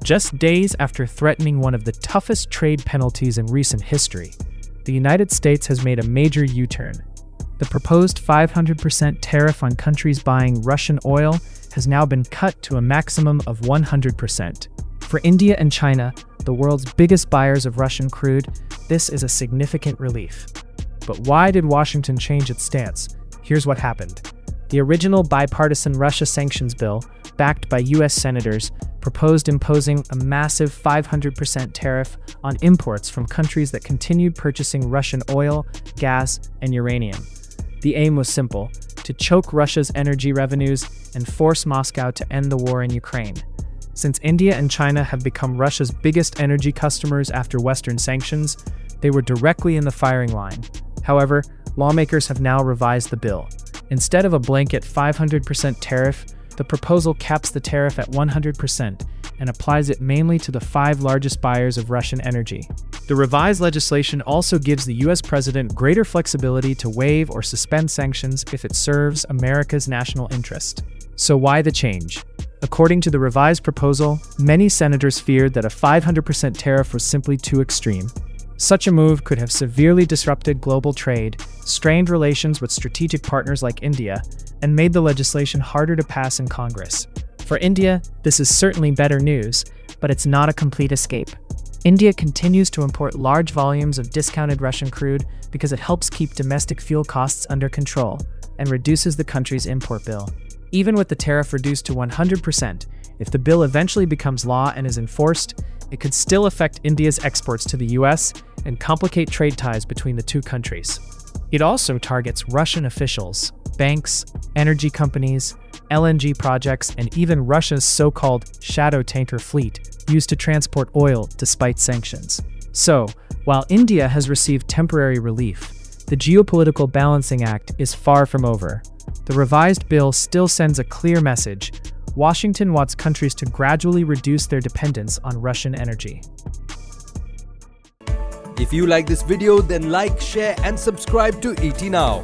Just days after threatening one of the toughest trade penalties in recent history, the United States has made a major U-turn. The proposed 500% tariff on countries buying Russian oil has now been cut to a maximum of 100%. For India and China, the world's biggest buyers of Russian crude, this is a significant relief. But why did Washington change its stance? Here's what happened. The original bipartisan Russia sanctions bill, backed by U.S. senators, proposed imposing a massive 500% tariff on imports from countries that continued purchasing Russian oil, gas, and uranium. The aim was simple: to choke Russia's energy revenues and force Moscow to end the war in Ukraine. Since India and China have become Russia's biggest energy customers after Western sanctions, they were directly in the firing line. However, lawmakers have now revised the bill. Instead of a blanket 500% tariff, the proposal caps the tariff at 100% and applies it mainly to the 5 largest buyers of Russian energy. The revised legislation also gives the U.S. president greater flexibility to waive or suspend sanctions if it serves America's national interest. So why the change? According to the revised proposal, many senators feared that a 500% tariff was simply too extreme. Such a move could have severely disrupted global trade, strained relations with strategic partners like India, and made the legislation harder to pass in Congress. For India, this is certainly better news, but it's not a complete escape. India continues to import large volumes of discounted Russian crude because it helps keep domestic fuel costs under control and reduces the country's import bill. Even with the tariff reduced to 100%, if the bill eventually becomes law and is enforced, it could still affect India's exports to the US and complicate trade ties between the two countries. It also targets Russian officials, banks, energy companies, LNG projects, and even Russia's so-called shadow tanker fleet used to transport oil despite sanctions. So, while India has received temporary relief, the geopolitical balancing act is far from over. The revised bill still sends a clear message: Washington wants countries to gradually reduce their dependence on Russian energy. If you like this video, then like, share and subscribe to ET Now.